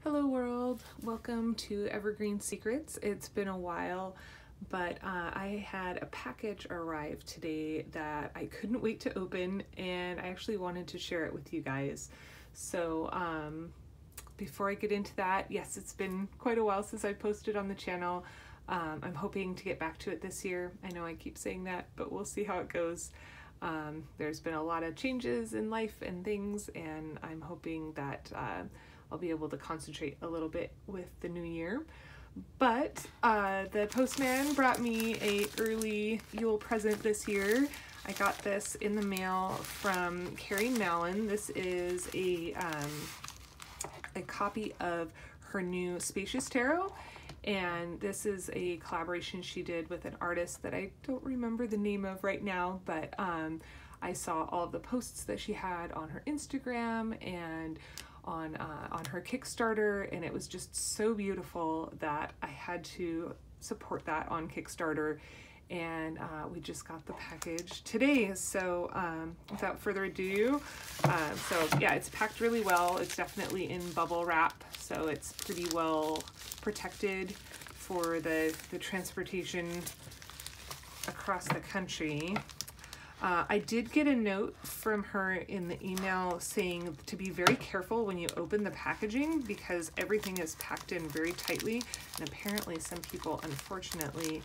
Hello world, welcome to Evergreen Secrets. It's been a while, but I had a package arrive today that I couldn't wait to open, and I actually wanted to share it with you guys. So before I get into that, yes, it's been quite a while since I posted on the channel. I'm hoping to get back to it this year. I know I keep saying that, but we'll see how it goes. There's been a lot of changes in life and things, and I'm hoping that I'll be able to concentrate a little bit with the new year. But the postman brought me a early Yule present this year. I got this in the mail from Carrie Mallon. This is a copy of her new Spacious Tarot, and this is a collaboration she did with an artist that I don't remember the name of right now, but I saw all of the posts that she had on her Instagram and on her Kickstarter, and it was just so beautiful that I had to support that on Kickstarter, and we just got the package today. So without further ado, so yeah, it's packed really well. It's definitely in bubble wrap, so it's pretty well protected for the transportation across the country. I did get a note from her in the email saying to be very careful when you open the packaging because everything is packed in very tightly, and apparently some people unfortunately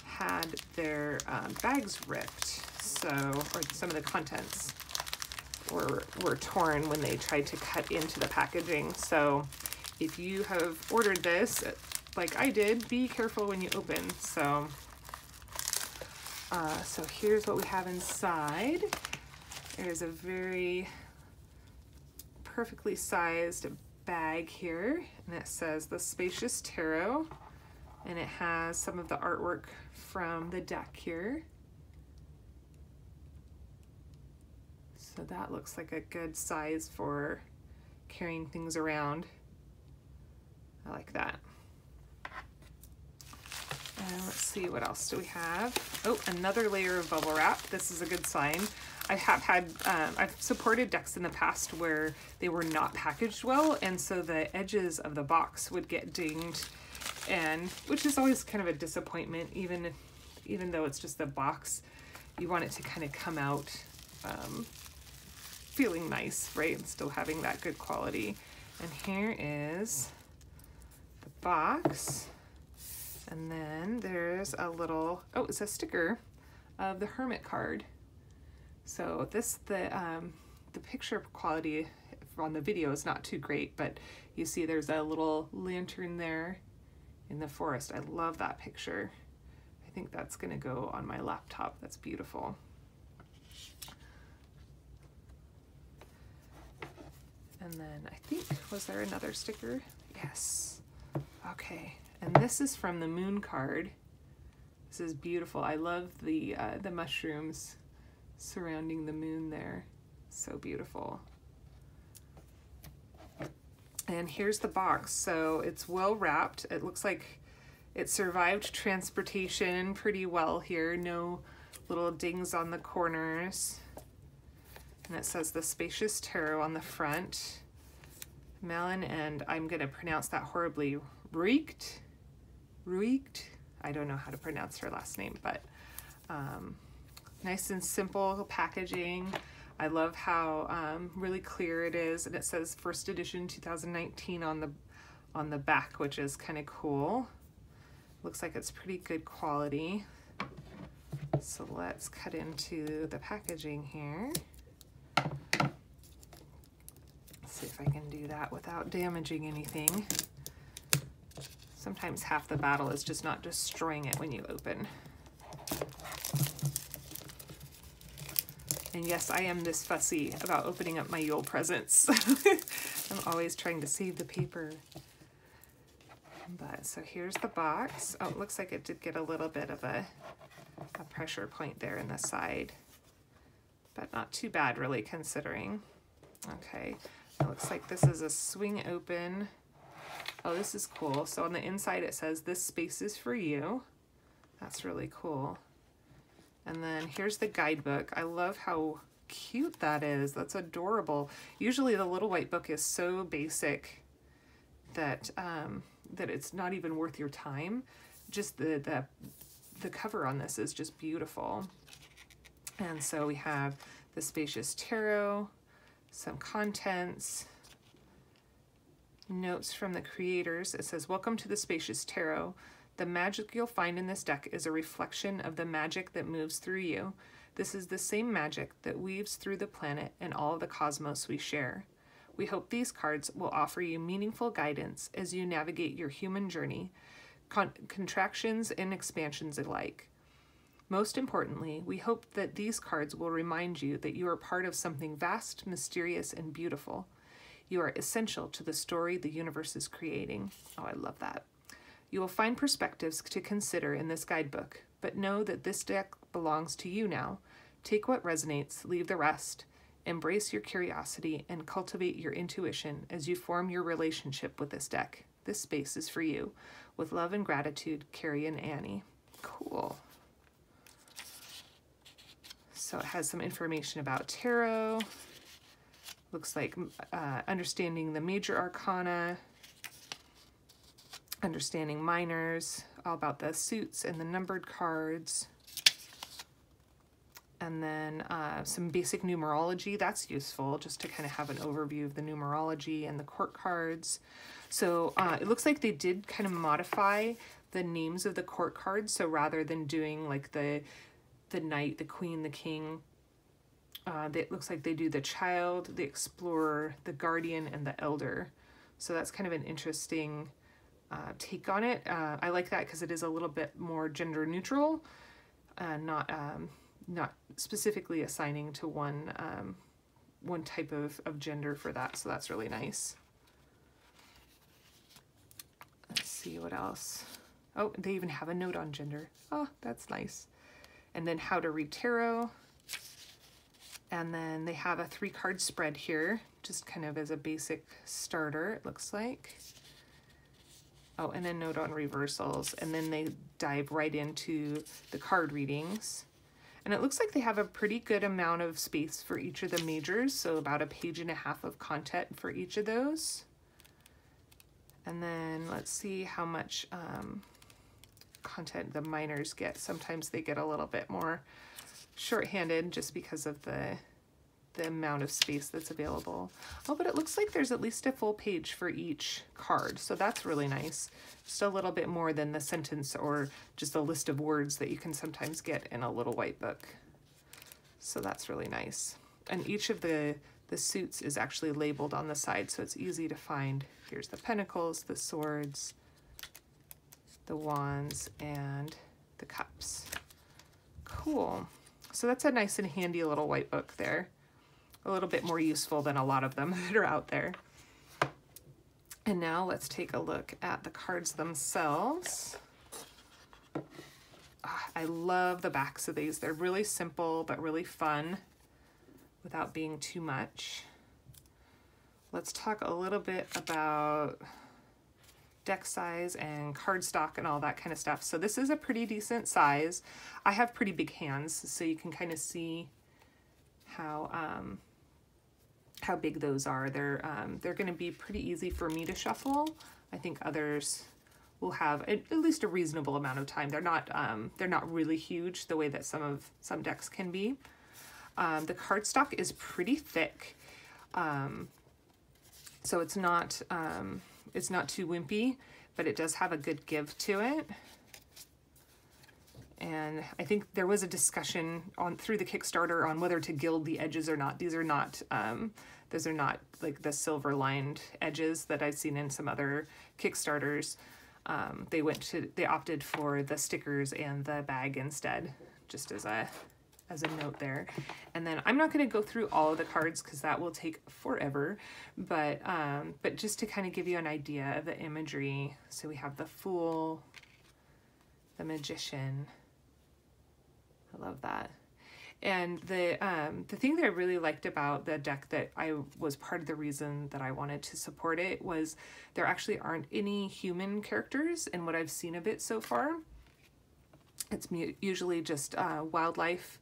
had their bags ripped, so, or some of the contents were torn when they tried to cut into the packaging. So if you have ordered this like I did, be careful when you open. So here's what we have inside. There's a very perfectly sized bag here, and it says the Spacious Tarot, and it has some of the artwork from the deck here. So that looks like a good size for carrying things around. I like that. And let's see, what else do we have? Oh, another layer of bubble wrap. This is a good sign. I have had, I've supported decks in the past where they were not packaged well, and so the edges of the box would get dinged, and which is always kind of a disappointment. Even though it's just a box, you want it to kind of come out feeling nice, right? And still having that good quality. And here is the box. And then there's a little, oh, it's a sticker of the Hermit card. So this, the picture quality on the video is not too great, but you see there's a little lantern there in the forest. I love that picture. I think that's gonna go on my laptop. That's beautiful. And then I think, was there another sticker? Yes. Okay. And this is from the Moon card. This is beautiful. I love the mushrooms surrounding the moon there. So beautiful. And here's the box. So it's well wrapped. It looks like it survived transportation pretty well here. No little dings on the corners. And it says the Spacious Tarot on the front. Mallon, and I'm going to pronounce that horribly, Ruygt. I don't know how to pronounce her last name, but nice and simple packaging. I love how really clear it is, and it says first edition 2019 on the back, which is kind of cool. Looks like it's pretty good quality. So let's cut into the packaging here. Let's see if I can do that without damaging anything. Sometimes half the battle is just not destroying it when you open. And yes, I am this fussy about opening up my Yule presents. I'm always trying to save the paper. But so here's the box. Oh, it looks like it did get a little bit of a pressure point there in the side, but not too bad really considering. Okay, it looks like this is a swing open. Oh, this is cool. So on the inside it says, "This space is for you." That's really cool. And then here's the guidebook. I love how cute that is. That's adorable. Usually the little white book is so basic that that it's not even worth your time. Just the cover on this is just beautiful. And so we have the Spacious Tarot, some contents, notes from the creators. It says, welcome to the Spacious Tarot. The magic you'll find in this deck is a reflection of the magic that moves through you. This is the same magic that weaves through the planet and all of the cosmos we share. We hope these cards will offer you meaningful guidance as you navigate your human journey, contractions and expansions alike. Most importantly, we hope that these cards will remind you that you are part of something vast, mysterious, and beautiful. You are essential to the story the universe is creating. Oh, I love that. You will find perspectives to consider in this guidebook, but know that this deck belongs to you now. Take what resonates, leave the rest. Embrace your curiosity and cultivate your intuition as you form your relationship with this deck. This space is for you. With love and gratitude, Carrie and Annie. Cool. So it has some information about tarot. Looks like understanding the major arcana, understanding minors, all about the suits and the numbered cards. And then some basic numerology. That's useful just to kind of have an overview of the numerology and the court cards. So it looks like they did kind of modify the names of the court cards. So rather than doing like the knight, the queen, the king, it looks like they do the child, the explorer, the guardian, and the elder. So that's kind of an interesting take on it. I like that because it is a little bit more gender neutral, not specifically assigning to one type of gender for that. So that's really nice. Let's see what else. Oh, they even have a note on gender. Oh, that's nice. And then how to read tarot. And then they have a 3-card spread here, just kind of as a basic starter, it looks like. Oh, and a note on reversals. And then they dive right into the card readings. And it looks like they have a pretty good amount of space for each of the majors, so about 1.5 pages of content for each of those. And then let's see how much content the minors get. Sometimes they get a little bit more shorthanded just because of the amount of space that's available. Oh, but it looks like there's at least a full page for each card, so that's really nice. Just a little bit more than the sentence or just a list of words that you can sometimes get in a little white book. So that's really nice. And each of the suits is actually labeled on the side, so it's easy to find. Here's the pentacles, the swords, the wands, and the cups. Cool. So that's a nice and handy little white book there. A little bit more useful than a lot of them that are out there. And now let's take a look at the cards themselves. I love the backs of these. They're really simple, but really fun without being too much. Let's talk a little bit about deck size and cardstock and all that kind of stuff. So this is a pretty decent size. I have pretty big hands, so you can kind of see how big those are. They're going to be pretty easy for me to shuffle. I think others will have at least a reasonable amount of time. They're not really huge the way that some decks can be. The cardstock is pretty thick, so it's not too wimpy, but it does have a good give to it. And I think there was a discussion through the Kickstarter on whether to gild the edges or not. Those are not like the silver lined edges that I've seen in some other Kickstarters. They opted for the stickers and the bag instead, just as a note there. And then I'm not going to go through all of the cards because that will take forever, but just to kind of give you an idea of the imagery. So we have the Fool, the Magician. I love that. And the thing that I really liked about the deck that was part of the reason that I wanted to support it was there actually aren't any human characters in what I've seen of it so far. It's usually just wildlife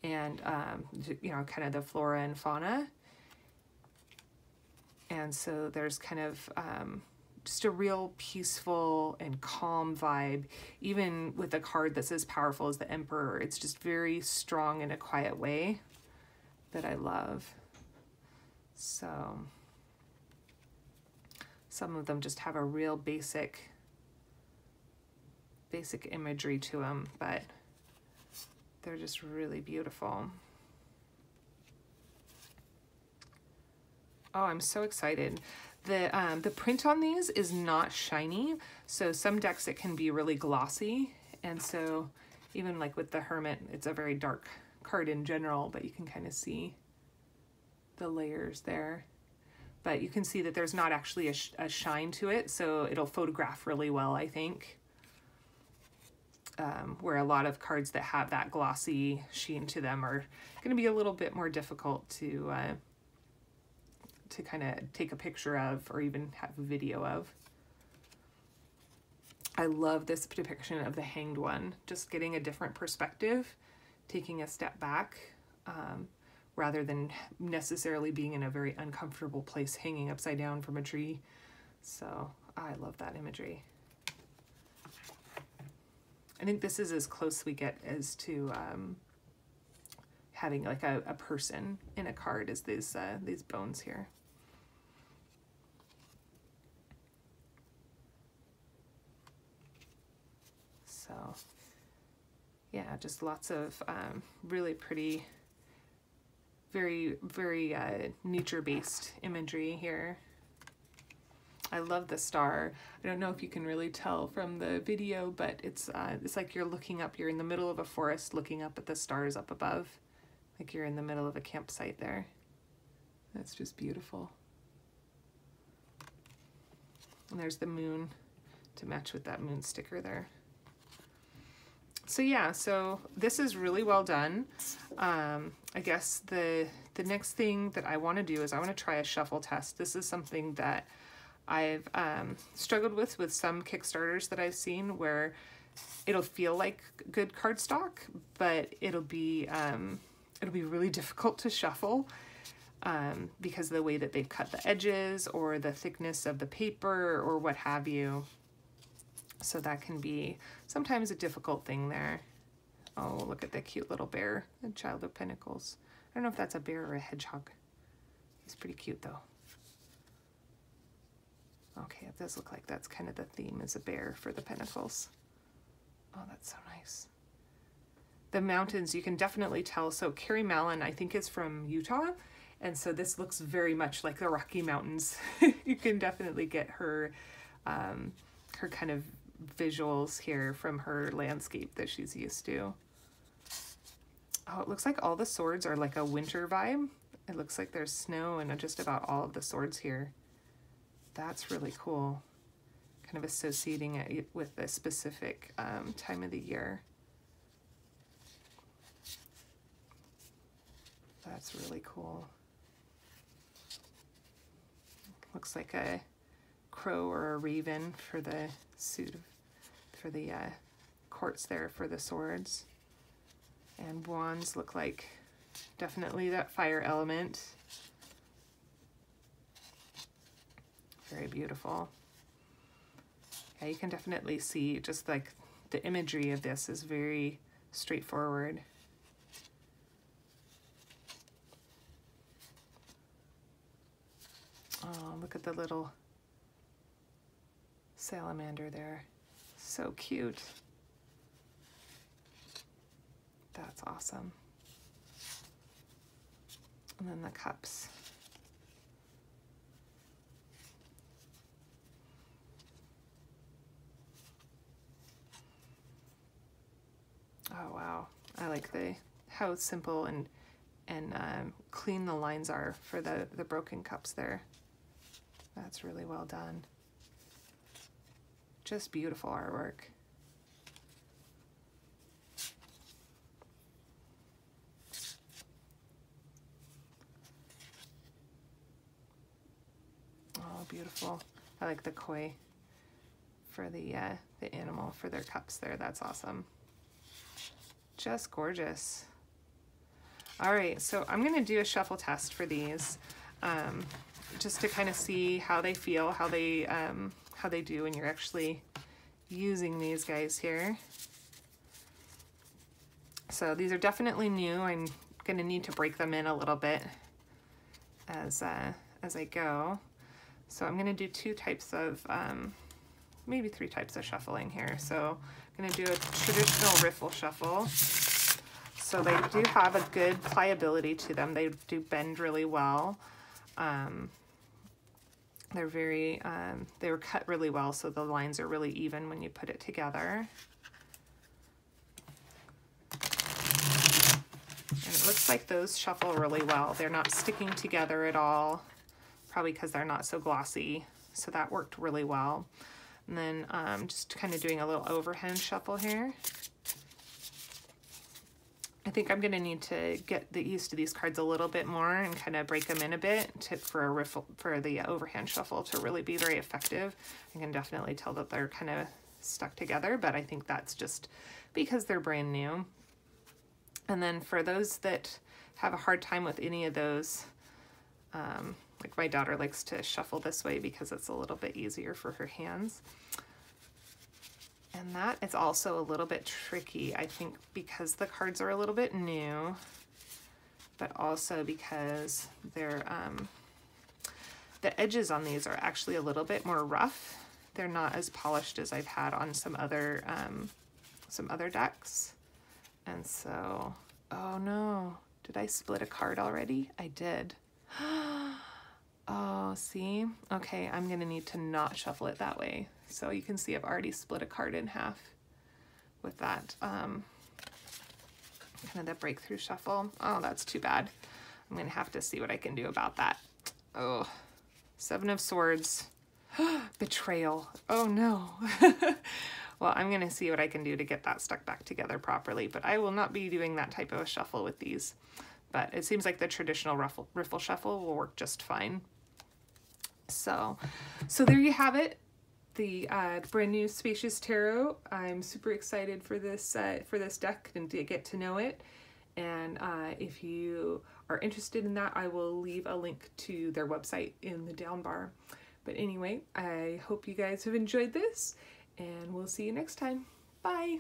and, kind of the flora and fauna. And so there's kind of just a real peaceful and calm vibe, even with a card that's as powerful as the Emperor. It's just very strong in a quiet way that I love. So some of them just have a real basic imagery to them, but they're just really beautiful. Oh, I'm so excited. The print on these is not shiny, so some decks it can be really glossy, and so even like with the Hermit, it's a very dark card in general, but you can kind of see the layers there. But you can see that there's not actually a shine to it, so it'll photograph really well, I think. Where a lot of cards that have that glossy sheen to them are going to be a little bit more difficult to kind of take a picture of or even have a video of. I love this depiction of the Hanged One, just getting a different perspective, taking a step back, rather than necessarily being in a very uncomfortable place hanging upside down from a tree. So I love that imagery. I think this is as close we get as to having like a person in a card as these bones here. So yeah, just lots of really pretty, very, very nature-based imagery here. I love the star. I don't know if you can really tell from the video, but it's like you're looking up, you're in the middle of a forest looking up at the stars up above, like you're in the middle of a campsite there. That's just beautiful. And there's the moon to match with that moon sticker there. So yeah, so this is really well done. I guess the next thing that I want to do is I want to try a shuffle test. This is something that I've struggled with some Kickstarters that I've seen, where it'll feel like good cardstock, but it'll be really difficult to shuffle because of the way that they've cut the edges or the thickness of the paper or what have you. So that can be sometimes a difficult thing there. Oh, look at the cute little bear, the Child of Pentacles. I don't know if that's a bear or a hedgehog. He's pretty cute though. Okay, it does look like that's kind of the theme, is a bear for the Pentacles. Oh, that's so nice. The mountains, you can definitely tell. So Carrie Mallon, I think, is from Utah. And so this looks very much like the Rocky Mountains. You can definitely get her, her kind of visuals here from her landscape that she's used to. Oh, it looks like all the swords are like a winter vibe. It looks like there's snow in just about all of the swords here. That's really cool. Kind of associating it with a specific time of the year. That's really cool. Looks like a crow or a raven for the suit, for the quartz there for the swords. And wands look like definitely that fire element. Very beautiful. Yeah, you can definitely see just like the imagery of this is very straightforward. Oh, look at the little salamander there. So cute. That's awesome. And then the cups. Oh wow, I like how simple and clean the lines are for the broken cups there. That's really well done. Just beautiful artwork. Oh, beautiful. I like the koi for the animal for their cups there. That's awesome. Just gorgeous. All right, so I'm gonna do a shuffle test for these, just to kind of see how they feel, how how they do when you're actually using these guys here. So these are definitely new. I'm going to need to break them in a little bit as I go. So I'm going to do 2 types of, maybe 3 types of shuffling here. So I'm going to do a traditional riffle shuffle. So they do have a good pliability to them. They do bend really well. They're very, they were cut really well, so the lines are really even when you put it together. And it looks like those shuffle really well. They're not sticking together at all, probably because they're not so glossy. So that worked really well. And then just kind of doing a little overhand shuffle here. I think I'm going to need to get used to these cards a little bit more and kind of break them in a bit for the overhand shuffle to really be very effective. I can definitely tell that they're kind of stuck together, but I think that's just because they're brand new. And then for those that have a hard time with any of those, like my daughter likes to shuffle this way because it's a little bit easier for her hands. And that is also a little bit tricky, I think, because the cards are a little bit new, but also because they're, the edges on these are actually a little bit more rough. They're not as polished as I've had on some other decks. And so, oh no, did I split a card already? I did. Oh, see? Okay, I'm gonna need to not shuffle it that way. So you can see I've already split a card in half with that, kind of the breakthrough shuffle. Oh, that's too bad. I'm gonna have to see what I can do about that. Oh, 7 of Swords. Betrayal. Oh no. Well, I'm gonna see what I can do to get that stuck back together properly, but I will not be doing that type of a shuffle with these. But it seems like the traditional riffle shuffle will work just fine. So there you have it. The brand new Spacious Tarot. I'm super excited for this deck and to get to know it. And if you are interested in that, I will leave a link to their website in the down bar. But anyway, I hope you guys have enjoyed this, and we'll see you next time. Bye.